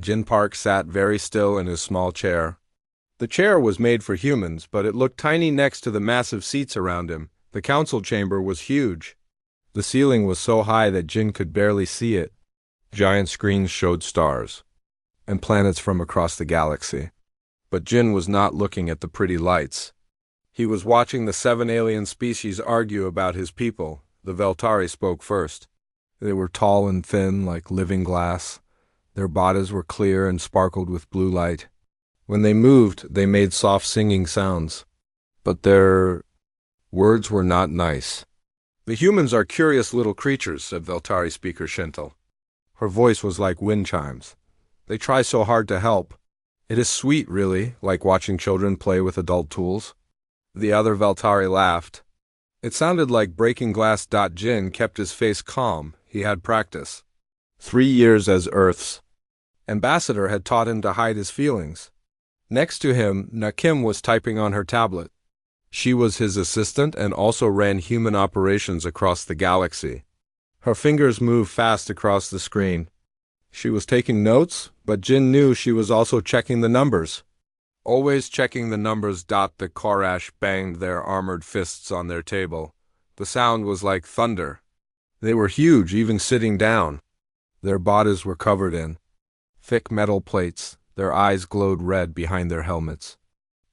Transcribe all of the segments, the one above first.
Jin Park sat very still in his small chair. The chair was made for humans, but it looked tiny next to the massive seats around him. The council chamber was huge. The ceiling was so high that Jin could barely see it. Giant screens showed stars and planets from across the galaxy. But Jin was not looking at the pretty lights. He was watching the 7 alien species argue about his people. The Veltari spoke first. They were tall and thin, like living glass. Their bodies were clear and sparkled with blue light. When they moved, they made soft singing sounds. But their words were not nice. "The humans are curious little creatures," said Veltari speaker Shintel. Her voice was like wind chimes. "They try so hard to help. It is sweet, really, like watching children play with adult tools." The other Veltari laughed. It sounded like breaking glass. Jin kept his face calm. He had practice. 3 years as Earth's ambassador had taught him to hide his feelings. Next to him, Nakim was typing on her tablet. She was his assistant and also ran human operations across the galaxy. Her fingers moved fast across the screen. She was taking notes, but Jin knew she was also checking the numbers. Always checking the numbers. The Korash banged their armored fists on their table. The sound was like thunder. They were huge, even sitting down. Their bodies were covered in thick metal plates. Their eyes glowed red behind their helmets.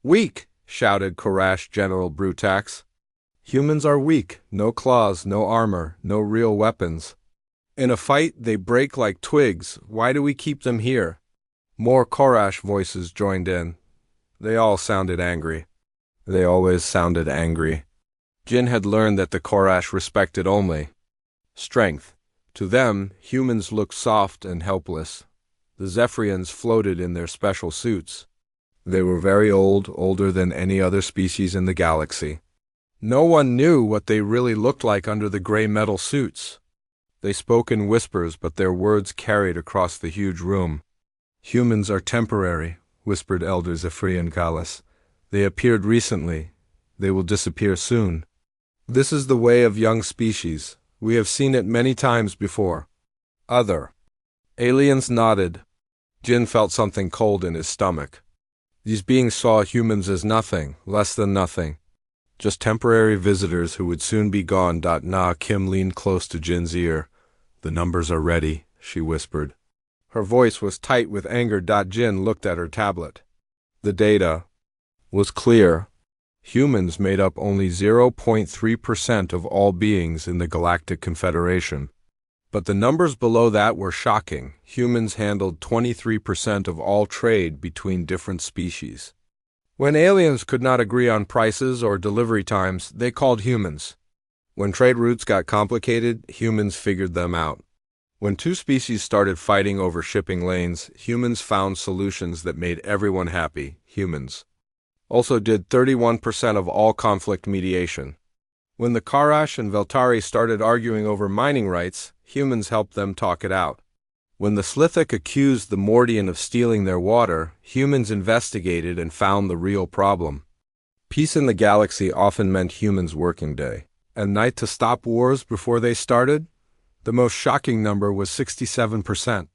"Weak!" shouted Korash General Brutax. "Humans are weak. No claws, no armor, no real weapons. In a fight, they break like twigs. Why do we keep them here?" More Korash voices joined in. They all sounded angry. They always sounded angry. Jin had learned that the Korash respected only strength. To them, humans looked soft and helpless. The Zephyrians floated in their special suits. They were very old, older than any other species in the galaxy. No one knew what they really looked like under the gray metal suits. They spoke in whispers, but their words carried across the huge room. "Humans are temporary," whispered Elder Zephyrian Gallus. "They appeared recently. They will disappear soon. This is the way of young species. We have seen it many times before." Other aliens nodded. Jin felt something cold in his stomach. These beings saw humans as nothing, less than nothing. Just temporary visitors who would soon be gone. Na Kim leaned close to Jin's ear. "The numbers are ready," she whispered. Her voice was tight with anger. Jin looked at her tablet. The data was clear. Humans made up only 0.3% of all beings in the Galactic Confederation. But the numbers below that were shocking. Humans handled 23% of all trade between different species. When aliens could not agree on prices or delivery times, they called humans. When trade routes got complicated, humans figured them out. When two species started fighting over shipping lanes, humans found solutions that made everyone happy. Humans also did 31% of all conflict mediation. When the Karash and Veltari started arguing over mining rights, humans helped them talk it out. When the Slithic accused the Mordian of stealing their water, humans investigated and found the real problem. Peace in the galaxy often meant humans' working day. At night to stop wars before they started? The most shocking number was 67%.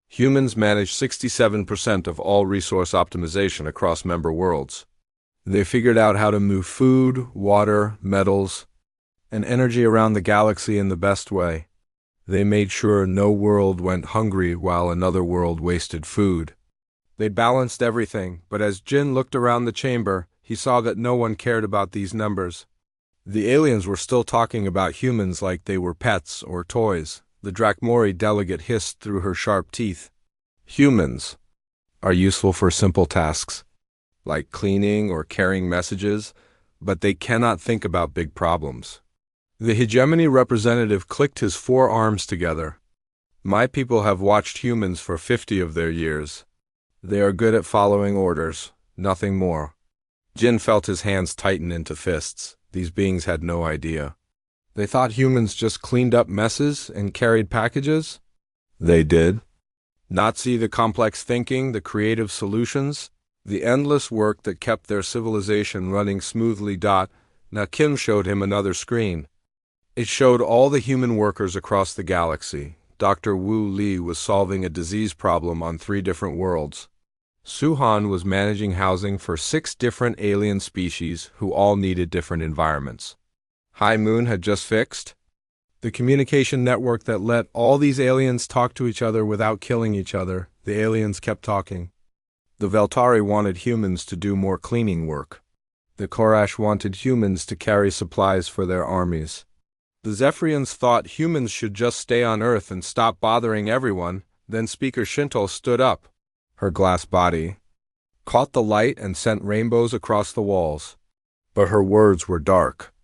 Humans managed 67% of all resource optimization across member worlds. They figured out how to move food, water, metals, and energy around the galaxy in the best way. They made sure no world went hungry while another world wasted food. They balanced everything, but as Jin looked around the chamber, he saw that no one cared about these numbers. The aliens were still talking about humans like they were pets or toys. The Drakmori delegate hissed through her sharp teeth. "Humans are useful for simple tasks, like cleaning or carrying messages, but they cannot think about big problems." The hegemony representative clicked his 4 arms together. "My people have watched humans for 50 of their years. They are good at following orders, nothing more." Jin felt his hands tighten into fists. These beings had no idea. They thought humans just cleaned up messes and carried packages? They did. Not see the complex thinking, the creative solutions, the endless work that kept their civilization running smoothly. Na Kim showed him another screen. It showed all the human workers across the galaxy. Dr. Wu Li was solving a disease problem on 3 different worlds. Suhan was managing housing for 6 different alien species who all needed different environments. High Moon had just fixed the communication network that let all these aliens talk to each other without killing each other. The aliens kept talking. The Veltari wanted humans to do more cleaning work. The Korash wanted humans to carry supplies for their armies. The Zephyrians thought humans should just stay on Earth and stop bothering everyone. Then Speaker Shinto stood up. Her glass body caught the light and sent rainbows across the walls. But her words were dark.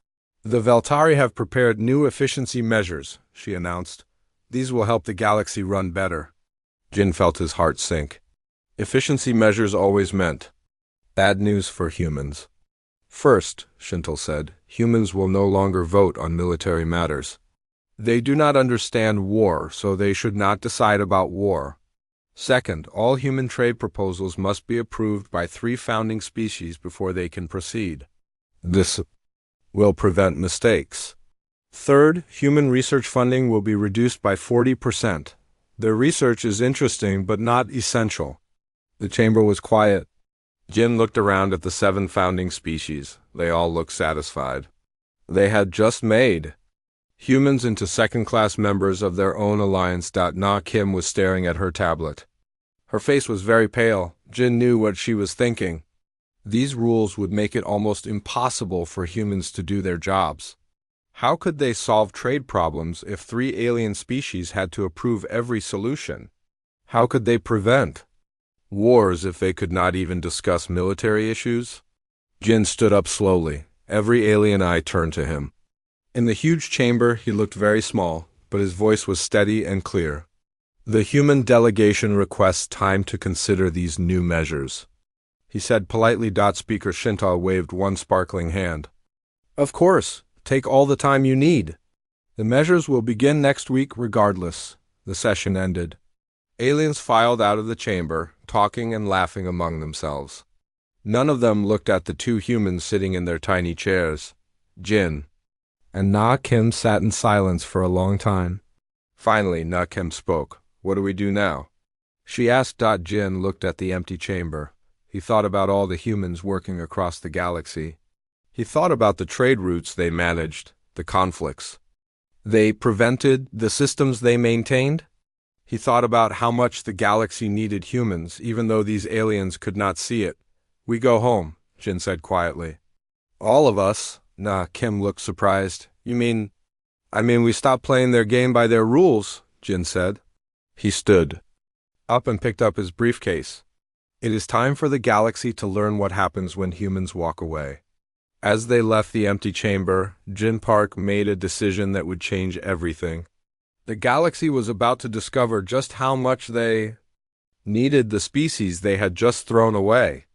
The Veltari have prepared new efficiency measures, she announced. These will help the galaxy run better. Jin felt his heart sink. Efficiency measures always meant bad news for humans. First, Shinto said, humans will no longer vote on military matters. They do not understand war, so they should not decide about war. Second, all human trade proposals must be approved by 3 founding species before they can proceed. This will prevent mistakes. Third, human research funding will be reduced by 40%. Their research is interesting but not essential. The chamber was quiet. Jin looked around at the 7 founding species. They all looked satisfied. They had just made humans into second-class members of their own alliance. Na Kim was staring at her tablet. Her face was very pale. Jin knew what she was thinking. These rules would make it almost impossible for humans to do their jobs. How could they solve trade problems if 3 alien species had to approve every solution? How could they prevent wars if they could not even discuss military issues? Jin stood up slowly. Every alien eye turned to him. In the huge chamber, he looked very small, but his voice was steady and clear. The human delegation requests time to consider these new measures, he said politely. Speaker Shinto waved one sparkling hand. Of course, take all the time you need. The measures will begin next week regardless. The session ended. Aliens filed out of the chamber, talking and laughing among themselves. None of them looked at the 2 humans sitting in their tiny chairs. Jin and Na Kim sat in silence for a long time. Finally, Na Kim spoke. What do we do now? She asked. Jin looked at the empty chamber. He thought about all the humans working across the galaxy. He thought about the trade routes they managed, the conflicts they prevented, the systems they maintained. He thought about how much the galaxy needed humans, even though these aliens could not see it. We go home, Jin said quietly. All of us? Na Kim looked surprised. You mean we stopped playing their game by their rules, Jin said. He stood up and picked up his briefcase. It is time for the galaxy to learn what happens when humans walk away. As they left the empty chamber, Jin Park made a decision that would change everything. The galaxy was about to discover just how much they needed the species they had just thrown away.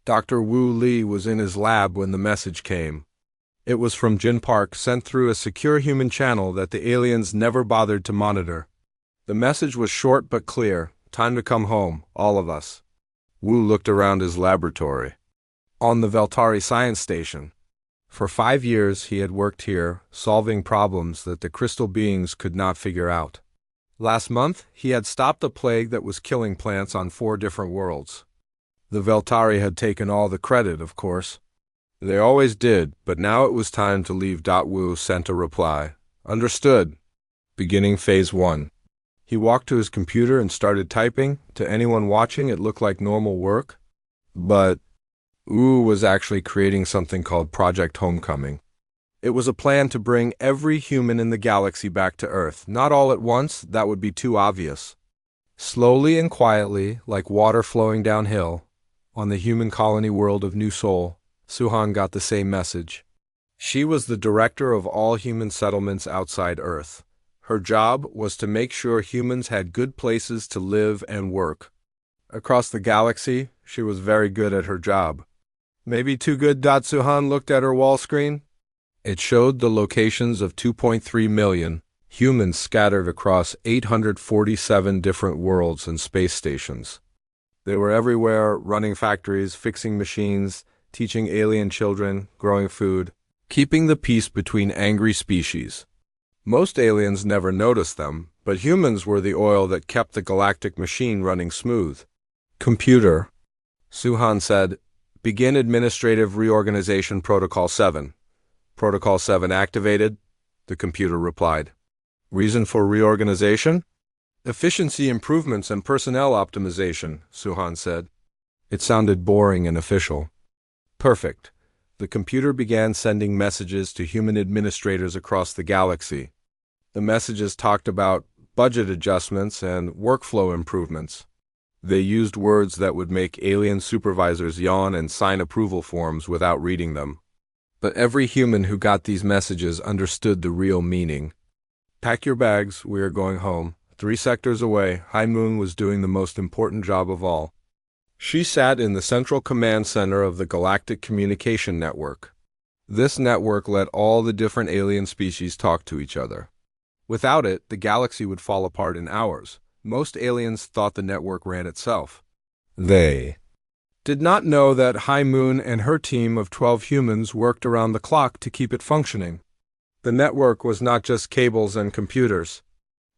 Dr. Wu Li was in his lab when the message came. It was from Jin Park, sent through a secure human channel that the aliens never bothered to monitor. The message was short but clear. Time to come home, all of us. Wu looked around his laboratory. On the Veltari science station. For 5 years he had worked here, solving problems that the crystal beings could not figure out. Last month, he had stopped a plague that was killing plants on 4 different worlds. The Veltari had taken all the credit, of course. They always did, but now it was time to leave. Wu sent a reply. Understood. Beginning Phase 1. He walked to his computer and started typing. To anyone watching, it looked like normal work. But Wu was actually creating something called Project Homecoming. It was a plan to bring every human in the galaxy back to Earth. Not all at once, that would be too obvious. Slowly and quietly, like water flowing downhill, on the human colony world of New Seoul, Suhan got the same message. She was the director of all human settlements outside Earth. Her job was to make sure humans had good places to live and work. Across the galaxy, she was very good at her job. Maybe too good. Suhan looked at her wall screen. It showed the locations of 2.3 million humans scattered across 847 different worlds and space stations. They were everywhere, running factories, fixing machines, teaching alien children, growing food, keeping the peace between angry species. Most aliens never noticed them, but humans were the oil that kept the galactic machine running smooth. Computer, Suhan said, begin Administrative Reorganization Protocol 7. Protocol 7 activated, the computer replied. Reason for reorganization? Efficiency improvements and personnel optimization, Suhan said. It sounded boring and official. Perfect. The computer began sending messages to human administrators across the galaxy. The messages talked about budget adjustments and workflow improvements. They used words that would make alien supervisors yawn and sign approval forms without reading them. But every human who got these messages understood the real meaning. Pack your bags, we are going home. 3 sectors away, High Moon was doing the most important job of all. She sat in the central command center of the Galactic Communication Network. This network let all the different alien species talk to each other. Without it, the galaxy would fall apart in hours. Most aliens thought the network ran itself. They did not know that High Moon and her team of 12 humans worked around the clock to keep it functioning. The network was not just cables and computers.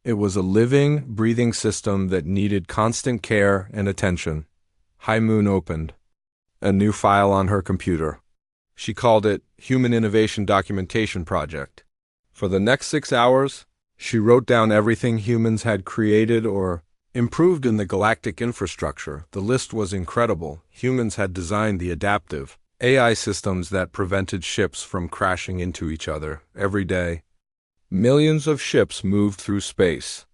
It was a living, breathing system that needed constant care and attention. High Moon opened a new file on her computer. She called it Human Innovation Documentation Project. For the next 6 hours, she wrote down everything humans had created or improved in the galactic infrastructure. The list was incredible. Humans had designed the adaptive AI systems that prevented ships from crashing into each other every day. Millions of ships moved through space.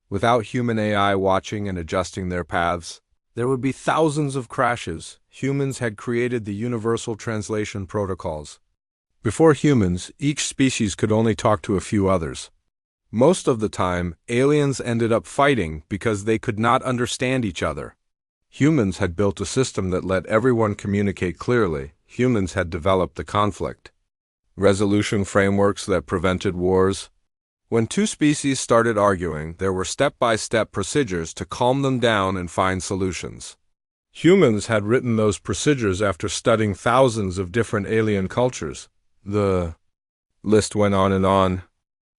Without human AI watching and adjusting their paths, there would be thousands of crashes. Humans had created the universal translation protocols. Before humans, each species could only talk to a few others. Most of the time, aliens ended up fighting because they could not understand each other. Humans had built a system that let everyone communicate clearly. Humans had developed the conflict resolution frameworks that prevented wars. When 2 species started arguing, there were step-by-step procedures to calm them down and find solutions. Humans had written those procedures after studying thousands of different alien cultures. The list went on and on.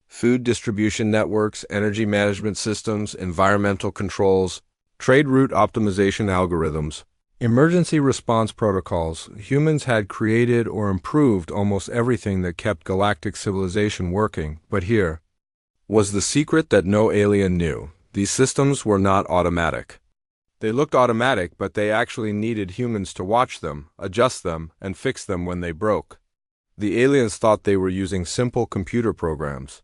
Food distribution networks, energy management systems, environmental controls, trade route optimization algorithms, emergency response protocols. Humans had created or improved almost everything that kept galactic civilization working, but here was the secret that no alien knew. These systems were not automatic. They looked automatic, but they actually needed humans to watch them, adjust them, and fix them when they broke. The aliens thought they were using simple computer programs.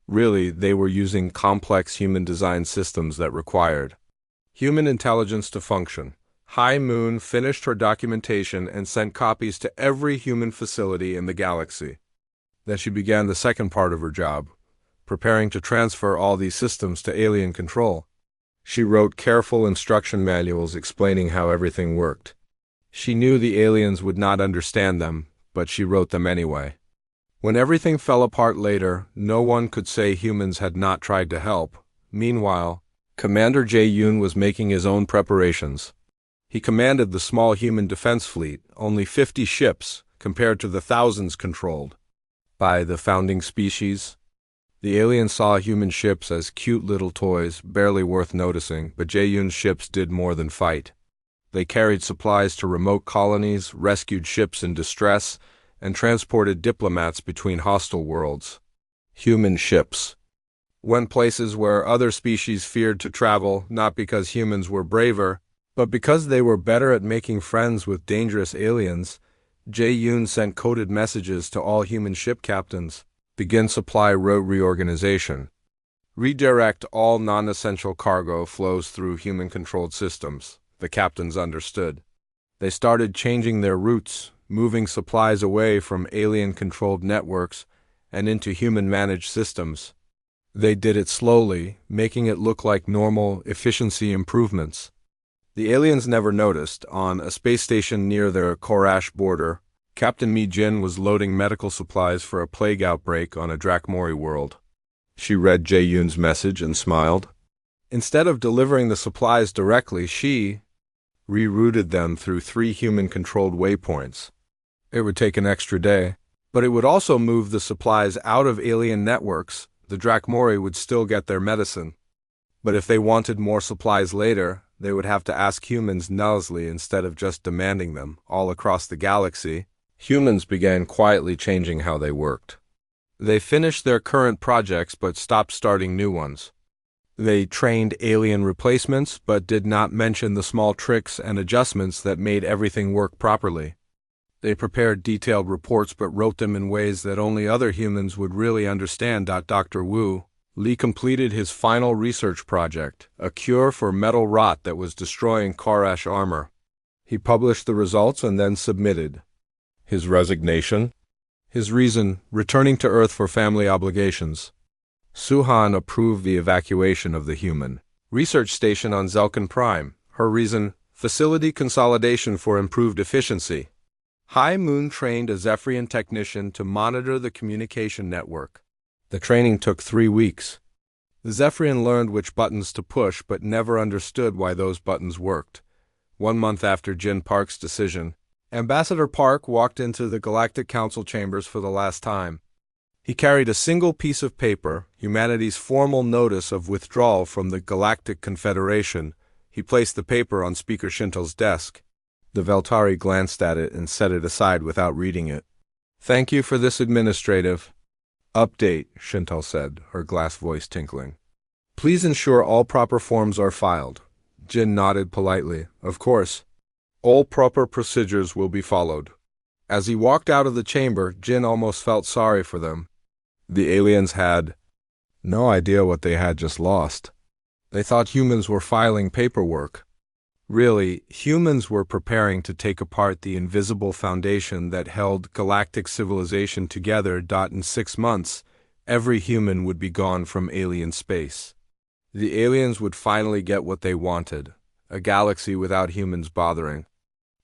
Really, they were using complex human-designed systems that required human intelligence to function. High Moon finished her documentation and sent copies to every human facility in the galaxy. Then she began the second part of her job, preparing to transfer all these systems to alien control. She wrote careful instruction manuals explaining how everything worked. She knew the aliens would not understand them, but she wrote them anyway. When everything fell apart later, no one could say humans had not tried to help. Meanwhile, Commander Jae-yoon was making his own preparations. He commanded the small human defense fleet, only 50 ships, compared to the thousands controlled by the founding species. The aliens saw human ships as cute little toys, barely worth noticing, but Jae-yoon's ships did more than fight. They carried supplies to remote colonies, rescued ships in distress, and transported diplomats between hostile worlds. Human ships went places where other species feared to travel, not because humans were braver, but because they were better at making friends with dangerous aliens. Jae-yoon sent coded messages to all human ship captains. Begin supply route reorganization. Redirect all non-essential cargo flows through human-controlled systems. The captains understood. They started changing their routes, moving supplies away from alien-controlled networks and into human-managed systems. They did it slowly, making it look like normal efficiency improvements. The aliens never noticed. On a space station near the Korash border, Captain Mi-jin was loading medical supplies for a plague outbreak on a Drakmori world. She read Jae-yoon's message and smiled. Instead of delivering the supplies directly, she rerouted them through 3 human-controlled waypoints. It would take an extra day, but it would also move the supplies out of alien networks. The Drakmori would still get their medicine. But if they wanted more supplies later, they would have to ask humans nicely instead of just demanding them. All across the galaxy, humans began quietly changing how they worked. They finished their current projects but stopped starting new ones. They trained alien replacements but did not mention the small tricks and adjustments that made everything work properly. They prepared detailed reports but wrote them in ways that only other humans would really understand. Dr. Wu Li completed his final research project, a cure for metal rot that was destroying Korash armor. He published the results and then submitted his resignation. His reason, returning to Earth for family obligations. Suhan approved the evacuation of the human research station on Zelkin Prime. Her reason, facility consolidation for improved efficiency. High Moon trained a Zephyrian technician to monitor the communication network. The training took 3 weeks. The Zephyrian learned which buttons to push but never understood why those buttons worked. 1 month after Jin Park's decision, Ambassador Park walked into the Galactic Council chambers for the last time. He carried a single piece of paper, humanity's formal notice of withdrawal from the Galactic Confederation. He placed the paper on Speaker Shintel's desk. The Veltari glanced at it and set it aside without reading it. "Thank you for this administrative update," Shintel said, her glass voice tinkling. "Please ensure all proper forms are filed." Jin nodded politely. "Of course. All proper procedures will be followed." As he walked out of the chamber, Jin almost felt sorry for them. The aliens had no idea what they had just lost. They thought humans were filing paperwork. Really, humans were preparing to take apart the invisible foundation that held galactic civilization together. In 6 months, every human would be gone from alien space. The aliens would finally get what they wanted, a galaxy without humans bothering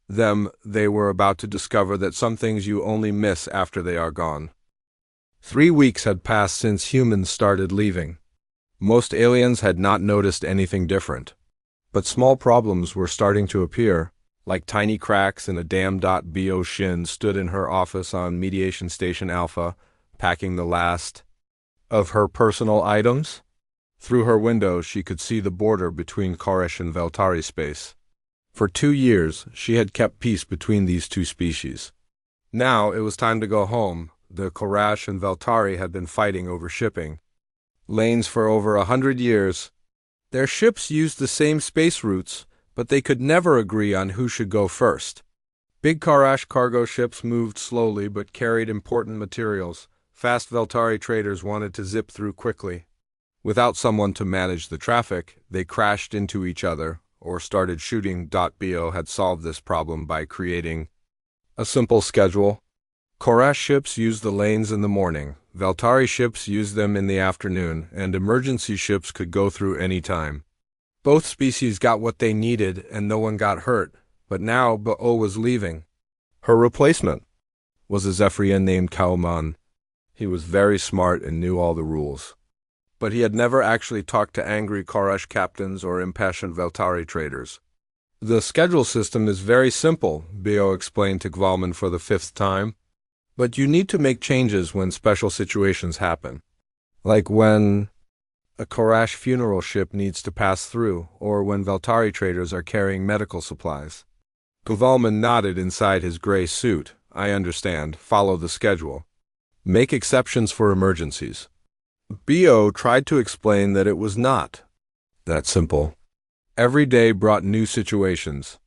them. They were about to discover that some things you only miss after they are gone. 3 weeks had passed since humans started leaving. Most aliens had not noticed anything different. But small problems were starting to appear, like tiny cracks in a dam. Bo Shin stood in her office on Mediation Station Alpha, packing the last of her personal items. Through her window, she could see the border between Koresh and Veltari space. For 2 years, she had kept peace between these two species. Now it was time to go home. The Korash and Veltari had been fighting over shipping lanes for over 100 years. Their ships used the same space routes, but they could never agree on who should go first. Big Korash cargo ships moved slowly but carried important materials. Fast Veltari traders wanted to zip through quickly. Without someone to manage the traffic, they crashed into each other or started shooting. Bo had solved this problem by creating a simple schedule. Korash ships used the lanes in the morning, Veltari ships used them in the afternoon, and emergency ships could go through any time. Both species got what they needed and no one got hurt, but now Bo was leaving. Her replacement was a Zephyrian named Kauman. He was very smart and knew all the rules. But he had never actually talked to angry Korash captains or impassioned Veltari traders. "The schedule system is very simple," Bo explained to Gvalman for the 5th time. "But you need to make changes when special situations happen. Like when a Korash funeral ship needs to pass through, or when Veltari traders are carrying medical supplies." Gvalman nodded inside his gray suit. "I understand. Follow the schedule. Make exceptions for emergencies." Bo tried to explain that it was not that simple. Every day brought new situations.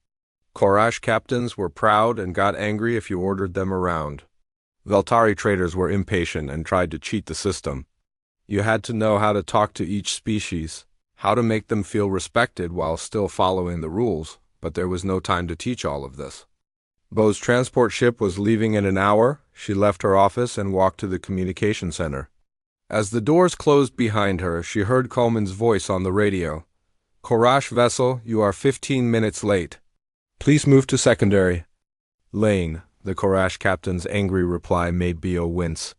Korash captains were proud and got angry if you ordered them around. Veltari traders were impatient and tried to cheat the system. You had to know how to talk to each species, how to make them feel respected while still following the rules, but there was no time to teach all of this. Bo's transport ship was leaving in an hour. She left her office and walked to the communication center. As the doors closed behind her, she heard Coleman's voice on the radio. "Korash vessel, you are 15 minutes late. Please move to secondary lane." The Korash captain's angry reply made Bo wince.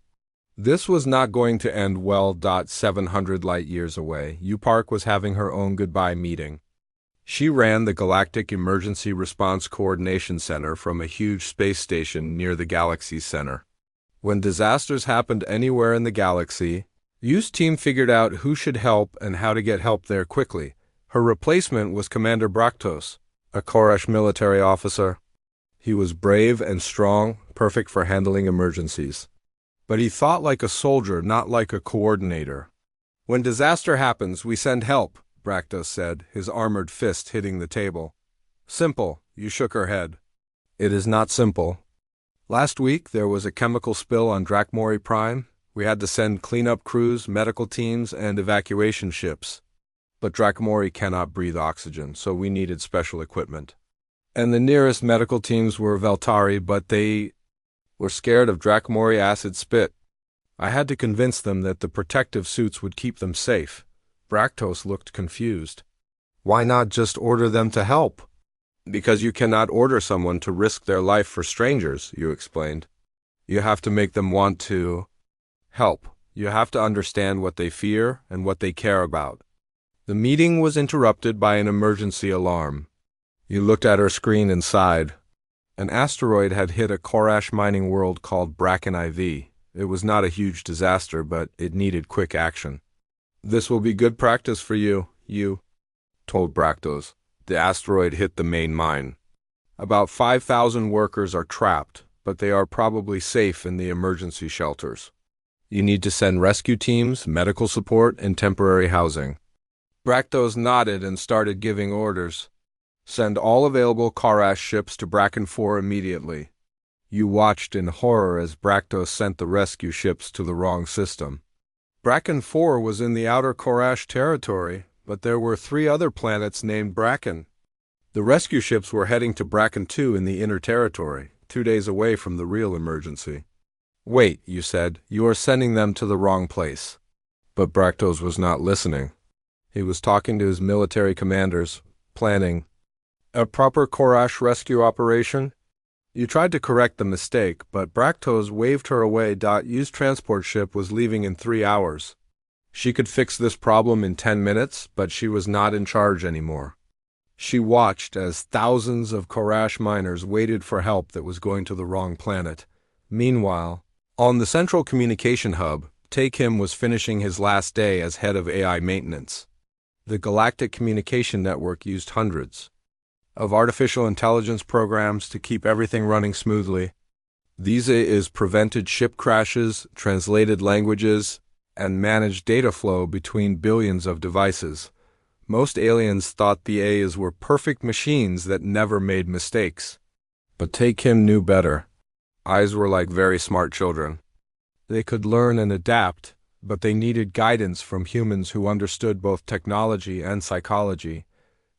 This was not going to end well. 700 light-years away, U-Park was having her own goodbye meeting. She ran the Galactic Emergency Response Coordination Center from a huge space station near the galaxy's center. When disasters happened anywhere in the galaxy, Yu's team figured out who should help and how to get help there quickly. Her replacement was Commander Braktos, a Koresh military officer. He was brave and strong, perfect for handling emergencies. But he thought like a soldier, not like a coordinator. "When disaster happens, we send help," Braktos said, his armored fist hitting the table. "Simple," you shook her head. "It is not simple. Last week there was a chemical spill on Drakmori Prime. We had to send cleanup crews, medical teams, and evacuation ships. But Drakmori cannot breathe oxygen, so we needed special equipment. And the nearest medical teams were Veltari, but they were scared of Drakmori acid spit. I had to convince them that the protective suits would keep them safe." Braktos looked confused. "Why not just order them to help?" "Because you cannot order someone to risk their life for strangers," you explained. "You have to make them want to help. You have to understand what they fear and what they care about." The meeting was interrupted by an emergency alarm. You looked at her screen and sighed. An asteroid had hit a Korash mining world called Bracken IV. It was not a huge disaster, but it needed quick action. "This will be good practice for you," told Braktos. The asteroid hit the main mine. About 5,000 workers are trapped, but they are probably safe in the emergency shelters. You need to send rescue teams, medical support, and temporary housing. Braktos nodded and started giving orders. "Send all available Korash ships to Bracken 4 immediately." You watched in horror as Braktos sent the rescue ships to the wrong system. Bracken 4 was in the outer Korash territory, but there were 3 other planets named Bracken. The rescue ships were heading to Bracken 2 in the inner territory, 2 days away from the real emergency. "Wait," you said, "you are sending them to the wrong place." But Braktos was not listening. He was talking to his military commanders, planning a proper Korash rescue operation. You tried to correct the mistake, but Braktos waved her away. Yu's transport ship was leaving in 3 hours. She could fix this problem in 10 minutes, but she was not in charge anymore. She watched as thousands of Korash miners waited for help that was going to the wrong planet. Meanwhile, on the central communication hub, Tae-Kim was finishing his last day as head of AI maintenance. The Galactic Communication Network used hundreds of artificial intelligence programs to keep everything running smoothly. These AIs prevented ship crashes, translated languages, and managed data flow between billions of devices. Most aliens thought the AIs were perfect machines that never made mistakes. But Tae-Kim knew better. AIs were like very smart children. They could learn and adapt, but they needed guidance from humans who understood both technology and psychology.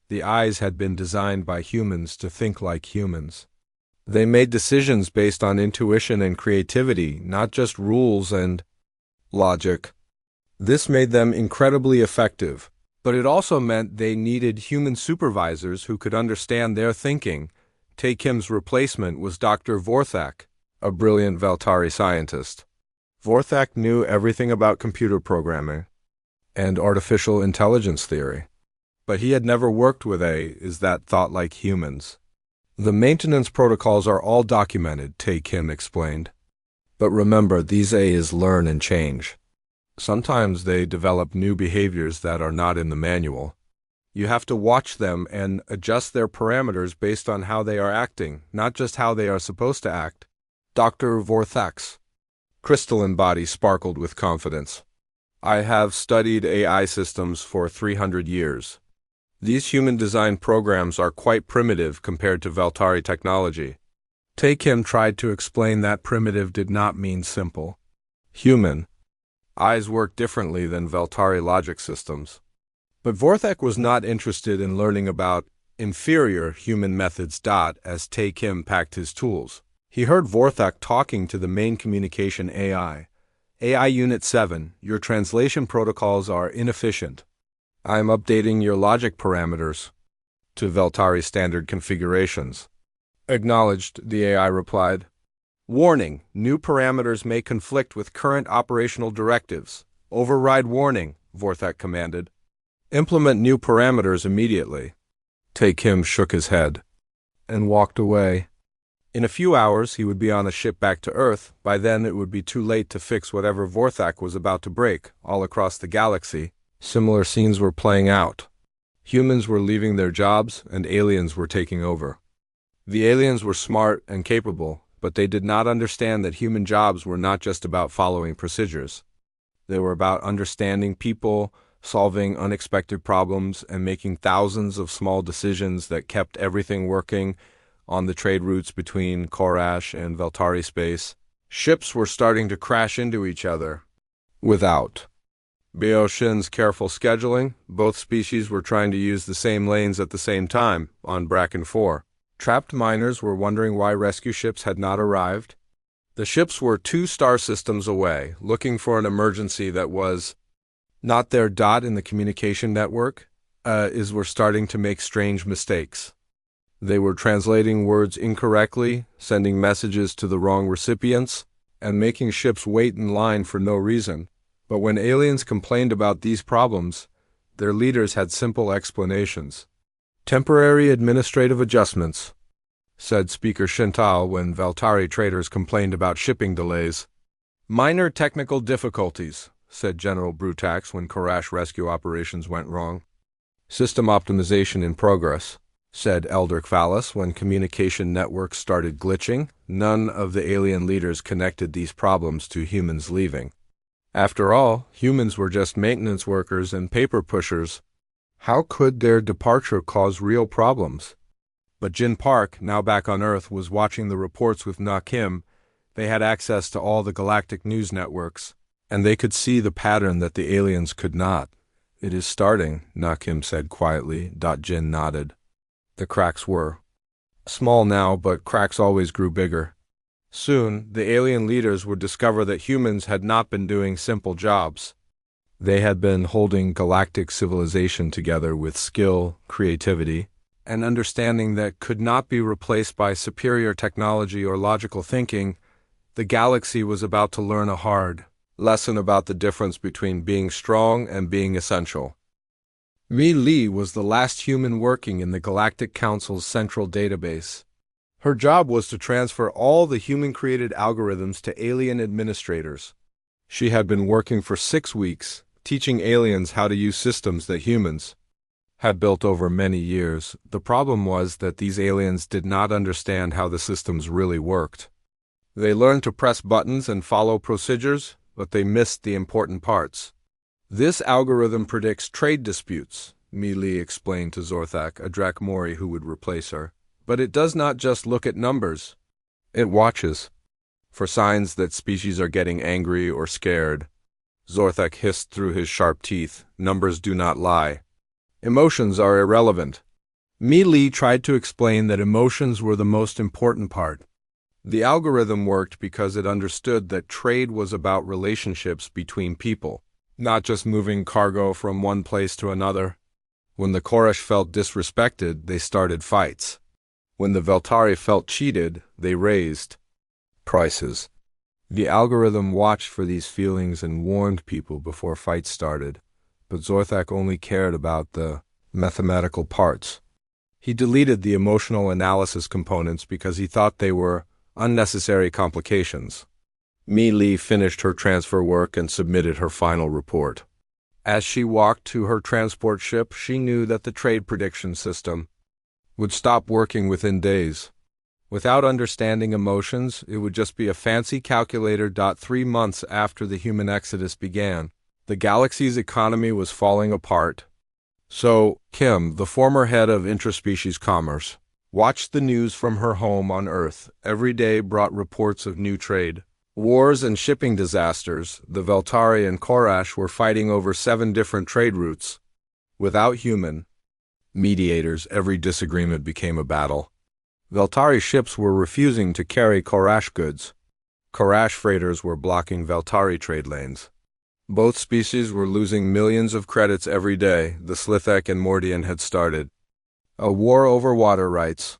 The AIs had been designed by humans to think like humans. They made decisions based on intuition and creativity, not just rules and logic. This made them incredibly effective, but it also meant they needed human supervisors who could understand their thinking. Tae-Kim's replacement was Dr. Vorthak, a brilliant Veltari scientist. Vorthak knew everything about computer programming and artificial intelligence theory, but he had never worked with AIs that thought like humans. "The maintenance protocols are all documented," Tae-Kim explained. "But remember, these AIs learn and change. Sometimes they develop new behaviors that are not in the manual. You have to watch them and adjust their parameters based on how they are acting, not just how they are supposed to act." Dr. Vorthak's crystalline body sparkled with confidence. "I have studied AI systems for 300 years. These human-designed programs are quite primitive compared to Veltari technology." Tae-Kim tried to explain that primitive did not mean simple. Human. AIs work differently than Veltari logic systems. But Vorthak was not interested in learning about inferior human methods. As Tae-Kim packed his tools, he heard Vorthak talking to the main communication AI. "AI Unit 7, your translation protocols are inefficient. I am updating your logic parameters to Veltari standard configurations." "Acknowledged," the AI replied. "Warning, new parameters may conflict with current operational directives. Override warning," Vorthak commanded. "Implement new parameters immediately." Tae-Kim shook his head and walked away. In a few hours, he would be on a ship back to Earth. By then, it would be too late to fix whatever Vorthak was about to break. All across the galaxy, similar scenes were playing out. Humans were leaving their jobs, and aliens were taking over. The aliens were smart and capable, but they did not understand that human jobs were not just about following procedures. They were about understanding people, solving unexpected problems, and making thousands of small decisions that kept everything working on the trade routes between Korash and Veltari space. Ships were starting to crash into each other. Without Beoshin's careful scheduling, both species were trying to use the same lanes at the same time, on Bracken 4. Trapped miners were wondering why rescue ships had not arrived. The ships were 2 star systems away, looking for an emergency that was not there. In the communication network were starting to make strange mistakes. They were translating words incorrectly, sending messages to the wrong recipients, and making ships wait in line for no reason. But when aliens complained about these problems, their leaders had simple explanations. Temporary administrative adjustments, said Speaker Shintal when Veltari traders complained about shipping delays. Minor technical difficulties, said General Brutax when Korash rescue operations went wrong. System optimization in progress, said Elder Kvalis when communication networks started glitching. None of the alien leaders connected these problems to humans leaving. After all, humans were just maintenance workers and paper pushers. How could their departure cause real problems? But Jin Park, now back on Earth, was watching the reports with Na Kim. They had access to all the galactic news networks, and they could see the pattern that the aliens could not. It is starting, Na Kim said quietly. Jin nodded. The cracks were small now, but cracks always grew bigger. Soon, the alien leaders would discover that humans had not been doing simple jobs. They had been holding galactic civilization together with skill, creativity, and understanding that could not be replaced by superior technology or logical thinking. The galaxy was about to learn a hard lesson about the difference between being strong and being essential. Mi Li was the last human working in the Galactic Council's central database. Her job was to transfer all the human-created algorithms to alien administrators. She had been working for 6 weeks, teaching aliens how to use systems that humans had built over many years. The problem was that these aliens did not understand how the systems really worked. They learned to press buttons and follow procedures, but they missed the important parts. This algorithm predicts trade disputes, Mi Li explained to Zorthak, a Drakmori who would replace her. But it does not just look at numbers. It watches for signs that species are getting angry or scared. Zorthak hissed through his sharp teeth. Numbers do not lie. Emotions are irrelevant. Mi Li tried to explain that emotions were the most important part. The algorithm worked because it understood that trade was about relationships between people, not just moving cargo from one place to another. When the Korash felt disrespected, they started fights. When the Veltari felt cheated, they raised prices. The algorithm watched for these feelings and warned people before fights started, but Zorthak only cared about the mathematical parts. He deleted the emotional analysis components because he thought they were unnecessary complications. Mi Li finished her transfer work and submitted her final report. As she walked to her transport ship, she knew that the trade prediction system would stop working within days. Without understanding emotions, it would just be a fancy calculator. 3 months after the human exodus began, the galaxy's economy was falling apart. So, Kim, the former head of interspecies commerce, watched the news from her home on Earth. Every day brought reports of new trade wars and shipping disasters. The Veltari and Korash were fighting over 7 different trade routes. Without human mediators, every disagreement became a battle. Veltari ships were refusing to carry Korash goods. Korash freighters were blocking Veltari trade lanes. Both species were losing millions of credits every day. The Slithek and Mordian had started a war over water rights.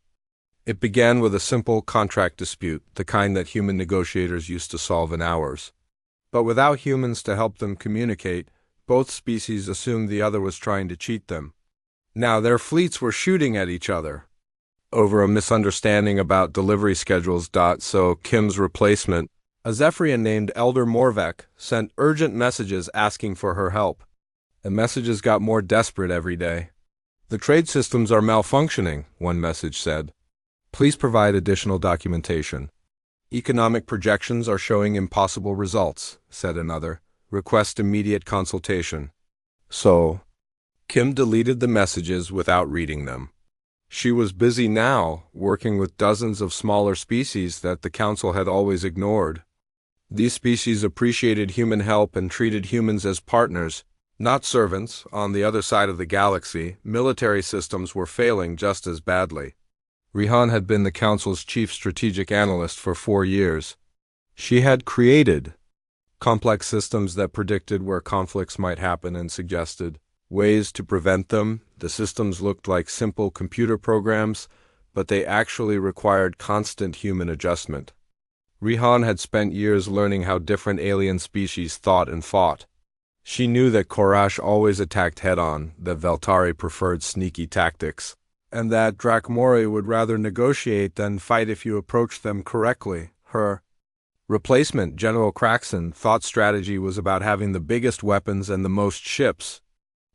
It began with a simple contract dispute, the kind that human negotiators used to solve in hours. But without humans to help them communicate, both species assumed the other was trying to cheat them. Now their fleets were shooting at each other. over a misunderstanding about delivery schedules. So Kim's replacement, a Zephyrian named Elder Morvek, sent urgent messages asking for her help. The messages got more desperate every day. "The trade systems are malfunctioning," one message said. "Please provide additional documentation." "Economic projections are showing impossible results," said another. "Request immediate consultation." So, Kim deleted the messages without reading them. She was busy now, working with dozens of smaller species that the Council had always ignored. These species appreciated human help and treated humans as partners, not servants. On the other side of the galaxy, military systems were failing just as badly. Rihan had been the Council's chief strategic analyst for 4 years. She had created complex systems that predicted where conflicts might happen and suggested ways to prevent them. The systems looked like simple computer programs, but they actually required constant human adjustment. Rihan had spent years learning how different alien species thought and fought. She knew that Korash always attacked head-on, that Veltari preferred sneaky tactics, and that Drakmori would rather negotiate than fight if you approached them correctly. Her replacement, General Kraxon, thought strategy was about having the biggest weapons and the most ships.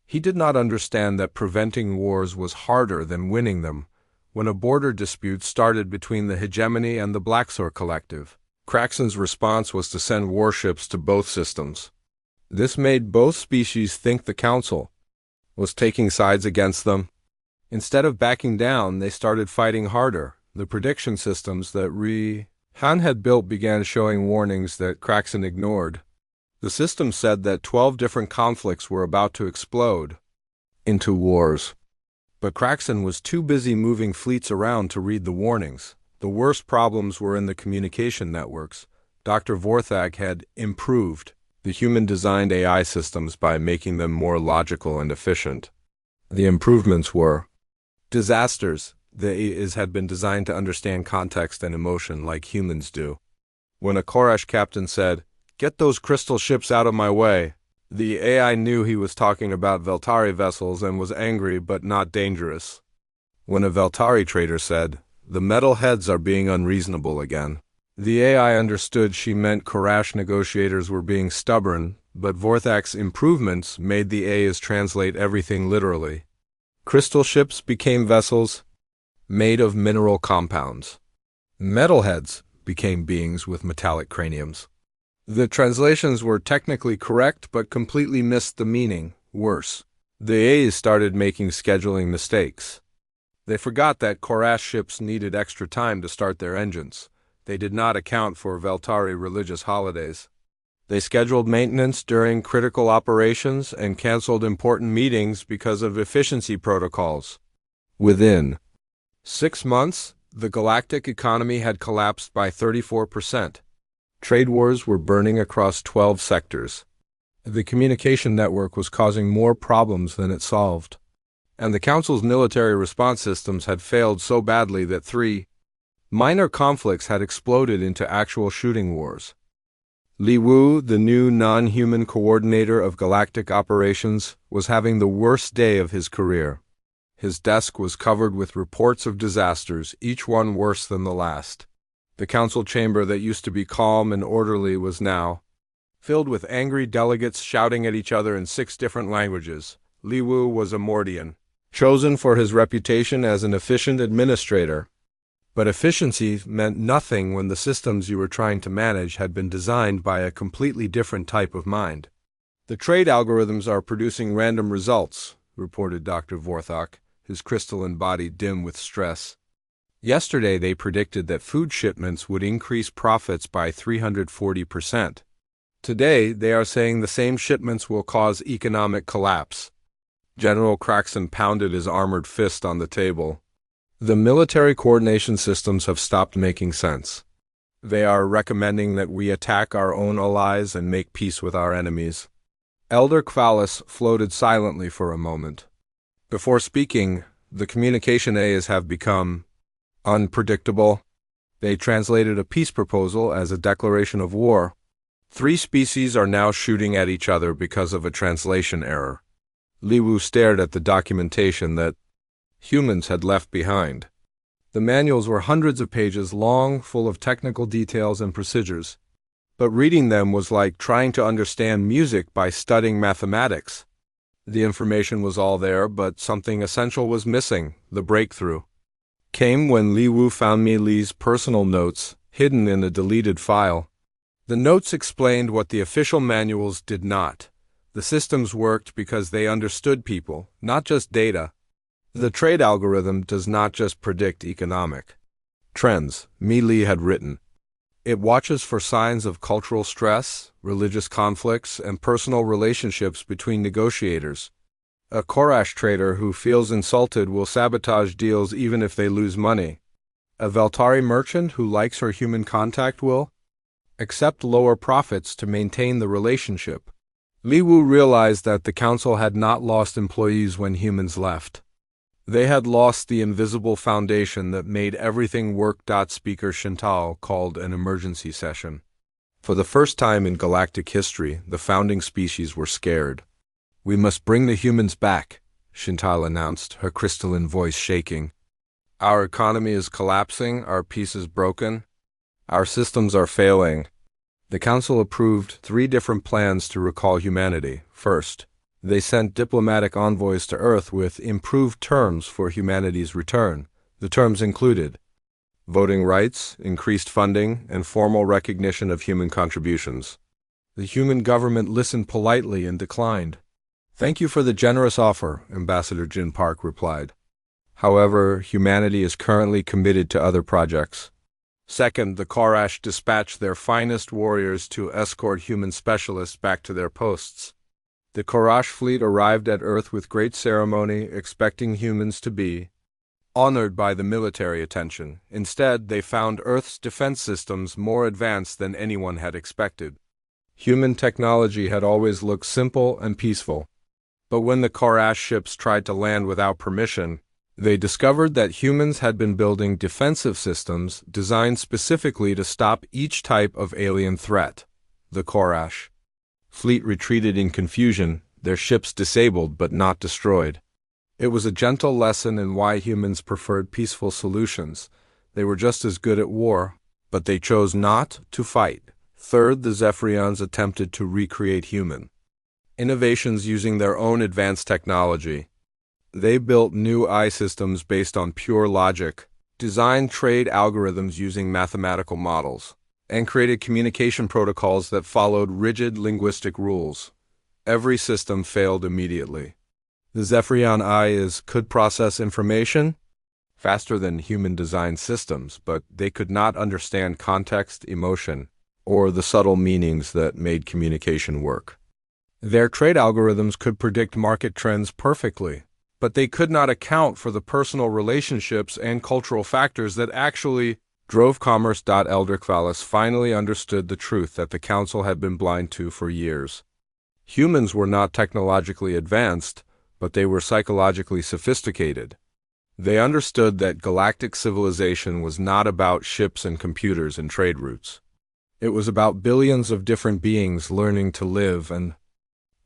He did not understand that preventing wars was harder than winning them. When a border dispute started between the Hegemony and the Blacksor Collective, Kraxon's response was to send warships to both systems. This made both species think the Council was taking sides against them. Instead of backing down, they started fighting harder. The prediction systems that Rihan had built began showing warnings that Kraxon ignored. The system said that 12 different conflicts were about to explode into wars. But Kraxon was too busy moving fleets around to read the warnings. The worst problems were in the communication networks. Dr. Vorthag had improved the human-designed AI systems by making them more logical and efficient. The improvements were disasters. The AIs had been designed to understand context and emotion like humans do. When a Korash captain said, "Get those crystal ships out of my way," the AI knew he was talking about Veltari vessels and was angry but not dangerous. When a Veltari trader said, "The metal heads are being unreasonable again," the AI understood she meant Korash negotiators were being stubborn, but Vorthak's improvements made the AIs translate everything literally. Crystal ships became vessels made of mineral compounds. Metalheads became beings with metallic craniums. The translations were technically correct but completely missed the meaning. Worse, the A's started making scheduling mistakes. They forgot that Korash ships needed extra time to start their engines. They did not account for Veltari religious holidays. They scheduled maintenance during critical operations and canceled important meetings because of efficiency protocols. Within 6 months, the galactic economy had collapsed by 34%. Trade wars were burning across 12 sectors. The communication network was causing more problems than it solved. And the Council's military response systems had failed so badly that 3 minor conflicts had exploded into actual shooting wars. Li Wu, the new non-human coordinator of galactic operations, was having the worst day of his career. His desk was covered with reports of disasters, each one worse than the last. The council chamber that used to be calm and orderly was now filled with angry delegates shouting at each other in 6 different languages. Li Wu was a Mordian, chosen for his reputation as an efficient administrator. But efficiency meant nothing when the systems you were trying to manage had been designed by a completely different type of mind. "The trade algorithms are producing random results," reported Dr. Vorthak, his crystalline body dim with stress. "Yesterday they predicted that food shipments would increase profits by 340%. Today they are saying the same shipments will cause economic collapse." General Kraxon pounded his armored fist on the table. "The military coordination systems have stopped making sense. They are recommending that we attack our own allies and make peace with our enemies." Elder Kvalis floated silently for a moment. Before speaking, "The communication A's have become unpredictable." They translated a peace proposal as a declaration of war. 3 species are now shooting at each other because of a translation error. Li Wu stared at the documentation that humans had left behind. The manuals were hundreds of pages long, full of technical details and procedures. But reading them was like trying to understand music by studying mathematics. The information was all there, but something essential was missing. The breakthrough came when Li Wu found Mi Li's personal notes, hidden in a deleted file. The notes explained what the official manuals did not. The systems worked because they understood people, not just data. The trade algorithm does not just predict economic trends, Mi Li had written. It watches for signs of cultural stress, religious conflicts, and personal relationships between negotiators. A Korash trader who feels insulted will sabotage deals even if they lose money. A Veltari merchant who likes her human contact will accept lower profits to maintain the relationship. Li Wu realized that the council had not lost employees when humans left. They had lost the invisible foundation that made everything work. Speaker Shintal called an emergency session. For the first time in galactic history, the founding species were scared. "We must bring the humans back," Shintal announced, her crystalline voice shaking. "Our economy is collapsing, our peace is broken, our systems are failing." The council approved 3 different plans to recall humanity. First, they sent diplomatic envoys to Earth with improved terms for humanity's return. The terms included voting rights, increased funding, and formal recognition of human contributions. The human government listened politely and declined. "Thank you for the generous offer," Ambassador Jin Park replied. "However, humanity is currently committed to other projects." Second, the Korash dispatched their finest warriors to escort human specialists back to their posts. The Korash fleet arrived at Earth with great ceremony, expecting humans to be honored by the military attention. Instead, they found Earth's defense systems more advanced than anyone had expected. Human technology had always looked simple and peaceful. But when the Korash ships tried to land without permission, they discovered that humans had been building defensive systems designed specifically to stop each type of alien threat. The Korash fleet retreated in confusion, their ships disabled but not destroyed. It was a gentle lesson in why humans preferred peaceful solutions. They were just as good at war, but they chose not to fight. Third, the Zephyrians attempted to recreate human innovations using their own advanced technology. They built new eye systems based on pure logic, designed trade algorithms using mathematical models, and created communication protocols that followed rigid linguistic rules. Every system failed immediately. The Zephyrian eye could process information faster than human-designed systems, but they could not understand context, emotion, or the subtle meanings that made communication work. Their trade algorithms could predict market trends perfectly, but they could not account for the personal relationships and cultural factors that actually drove commerce. Eldrick Vallis finally understood the truth that the Council had been blind to for years. Humans were not technologically advanced, but they were psychologically sophisticated. They understood that galactic civilization was not about ships and computers and trade routes. It was about billions of different beings learning to live and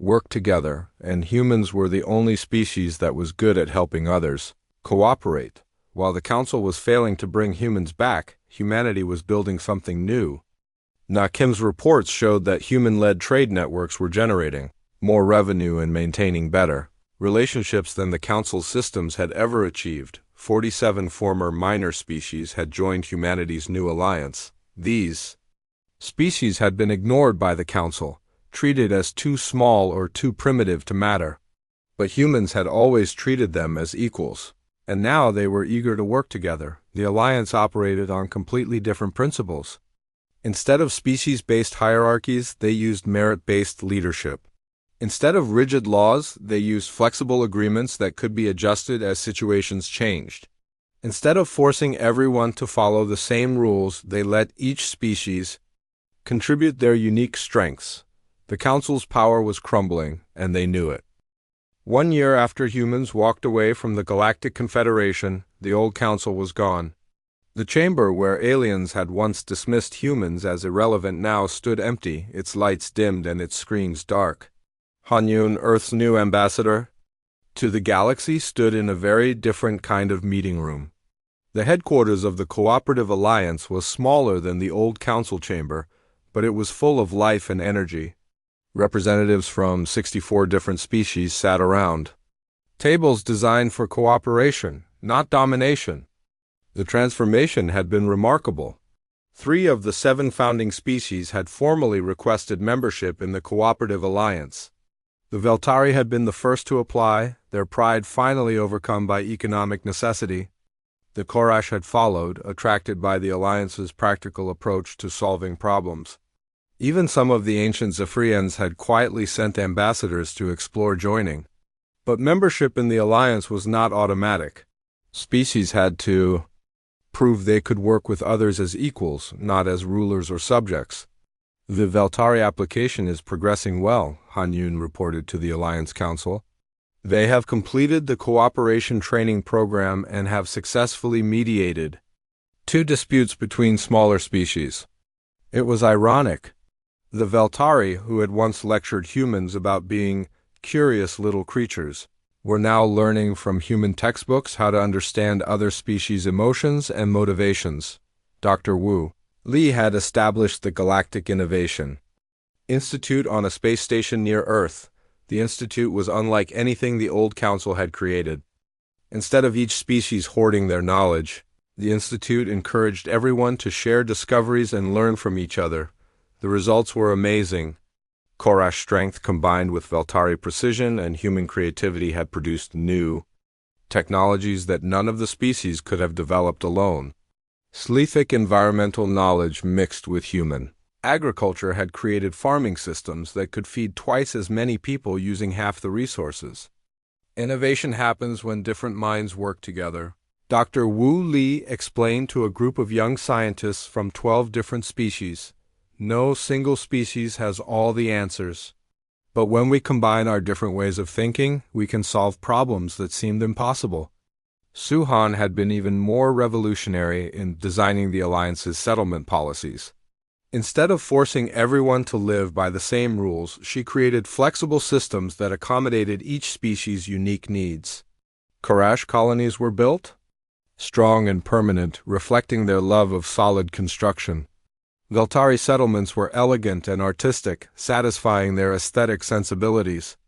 work together, and humans were the only species that was good at helping others cooperate. While the Council was failing to bring humans back, humanity was building something new. Na Kim's reports showed that human-led trade networks were generating more revenue and maintaining better relationships than the Council's systems had ever achieved. 47 former minor species had joined humanity's new alliance. These species had been ignored by the Council, treated as too small or too primitive to matter. But humans had always treated them as equals. And now they were eager to work together. The alliance operated on completely different principles. Instead of species-based hierarchies, they used merit-based leadership. Instead of rigid laws, they used flexible agreements that could be adjusted as situations changed. Instead of forcing everyone to follow the same rules, they let each species contribute their unique strengths. The Council's power was crumbling, and they knew it. 1 year after humans walked away from the Galactic Confederation, the old Council was gone. The chamber where aliens had once dismissed humans as irrelevant now stood empty, its lights dimmed and its screens dark. Han Yun, Earth's new ambassador to the galaxy, stood in a very different kind of meeting room. The headquarters of the Cooperative Alliance was smaller than the old council chamber, but it was full of life and energy. Representatives from 64 different species sat around. Tables designed for cooperation, not domination. The transformation had been remarkable. 3 of the 7 founding species had formally requested membership in the Cooperative Alliance. The Veltari had been the first to apply, their pride finally overcome by economic necessity. The Korash had followed, attracted by the Alliance's practical approach to solving problems. Even some of the ancient Zephyrians had quietly sent ambassadors to explore joining. But membership in the Alliance was not automatic. Species had to prove they could work with others as equals, not as rulers or subjects. The Veltari application is progressing well, Han Yun reported to the Alliance Council. They have completed the cooperation training program and have successfully mediated 2 disputes between smaller species. It was ironic. The Veltari, who had once lectured humans about being curious little creatures, were now learning from human textbooks how to understand other species' emotions and motivations. Dr. Wu Li had established the Galactic Innovation Institute on a space station near Earth. The institute was unlike anything the old council had created. Instead of each species hoarding their knowledge, the institute encouraged everyone to share discoveries and learn from each other. The results were amazing. Korash strength combined with Veltari precision and human creativity had produced new technologies that none of the species could have developed alone. Sleethic environmental knowledge mixed with human agriculture had created farming systems that could feed twice as many people using half the resources. Innovation happens when different minds work together. Dr. Wu Li explained to a group of young scientists from 12 different species. No single species has all the answers. But when we combine our different ways of thinking, we can solve problems that seemed impossible. Suhan had been even more revolutionary in designing the Alliance's settlement policies. Instead of forcing everyone to live by the same rules, she created flexible systems that accommodated each species' unique needs. Korash colonies were built, strong and permanent, reflecting their love of solid construction. Veltari settlements were elegant and artistic, satisfying their aesthetic sensibilities.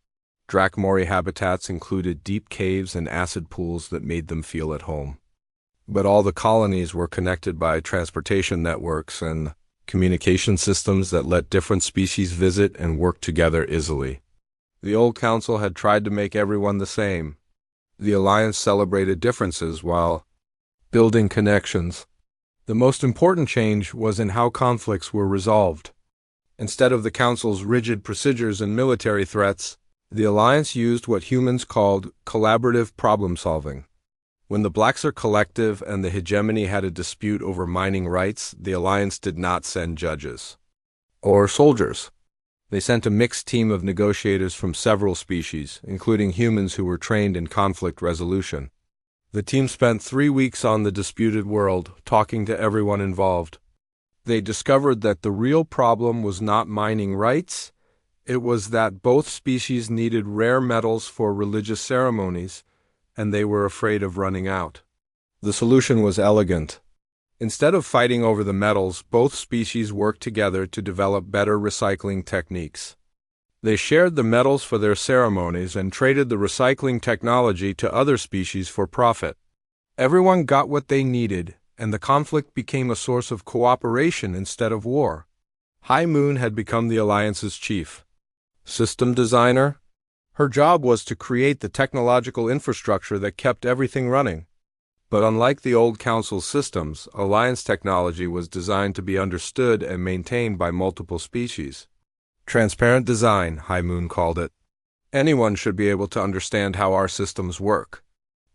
Drakmori habitats included deep caves and acid pools that made them feel at home. But all the colonies were connected by transportation networks and communication systems that let different species visit and work together easily. The old council had tried to make everyone the same. The Alliance celebrated differences while building connections. The most important change was in how conflicts were resolved. Instead of the Council's rigid procedures and military threats, the Alliance used what humans called collaborative problem-solving. When the Blackser Collective and the Hegemony had a dispute over mining rights, the Alliance did not send judges or soldiers. They sent a mixed team of negotiators from several species, including humans who were trained in conflict resolution. The team spent 3 weeks on the disputed world, talking to everyone involved. They discovered that the real problem was not mining rights. It was that both species needed rare metals for religious ceremonies, and they were afraid of running out. The solution was elegant. Instead of fighting over the metals, both species worked together to develop better recycling techniques. They shared the metals for their ceremonies and traded the recycling technology to other species for profit. Everyone got what they needed, and the conflict became a source of cooperation instead of war. High Moon had become the Alliance's chief system designer. Her job was to create the technological infrastructure that kept everything running. But unlike the old Council's systems, Alliance technology was designed to be understood and maintained by multiple species. Transparent design, High Moon called it. Anyone should be able to understand how our systems work.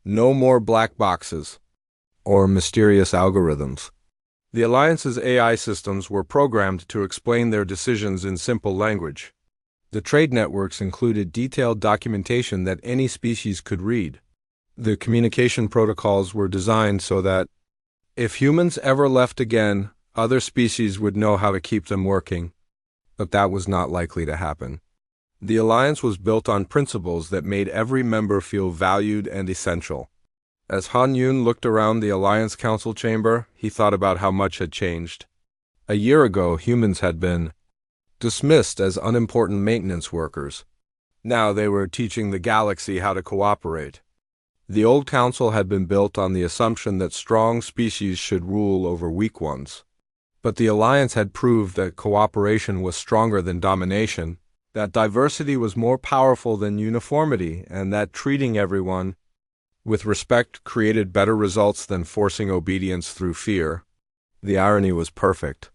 No more black boxes or mysterious algorithms. The Alliance's AI systems were programmed to explain their decisions in simple language. The trade networks included detailed documentation that any species could read. The communication protocols were designed so that if humans ever left again, other species would know how to keep them working. But that was not likely to happen. The Alliance was built on principles that made every member feel valued and essential. As Han Yun looked around the Alliance Council chamber, he thought about how much had changed. A year ago, humans had been dismissed as unimportant maintenance workers. Now they were teaching the galaxy how to cooperate. The old council had been built on the assumption that strong species should rule over weak ones. But the Alliance had proved that cooperation was stronger than domination, that diversity was more powerful than uniformity, and that treating everyone with respect created better results than forcing obedience through fear. The irony was perfect.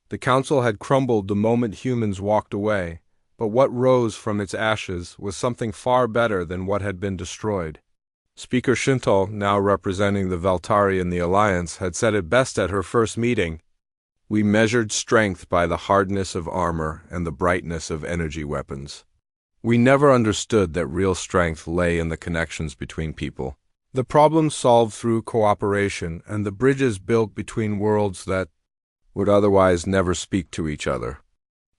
The council had crumbled the moment humans walked away, but what rose from its ashes was something far better than what had been destroyed. Speaker Shinto, now representing the Veltari in the Alliance, had said it best at her first meeting. We measured strength by the hardness of armor and the brightness of energy weapons. We never understood that real strength lay in the connections between people. The problems solved through cooperation and the bridges built between worlds that would otherwise never speak to each other.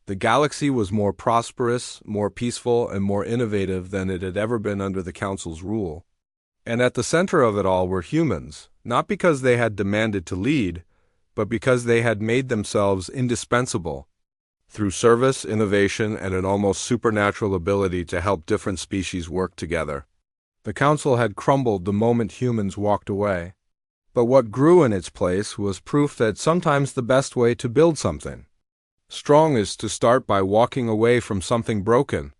The galaxy was more prosperous, more peaceful, and more innovative than it had ever been under the Council's rule. And at the center of it all were humans, not because they had demanded to lead, but because they had made themselves indispensable through service, innovation, and an almost supernatural ability to help different species work together. The Council had crumbled the moment humans walked away. But what grew in its place was proof that sometimes the best way to build something strong is to start by walking away from something broken.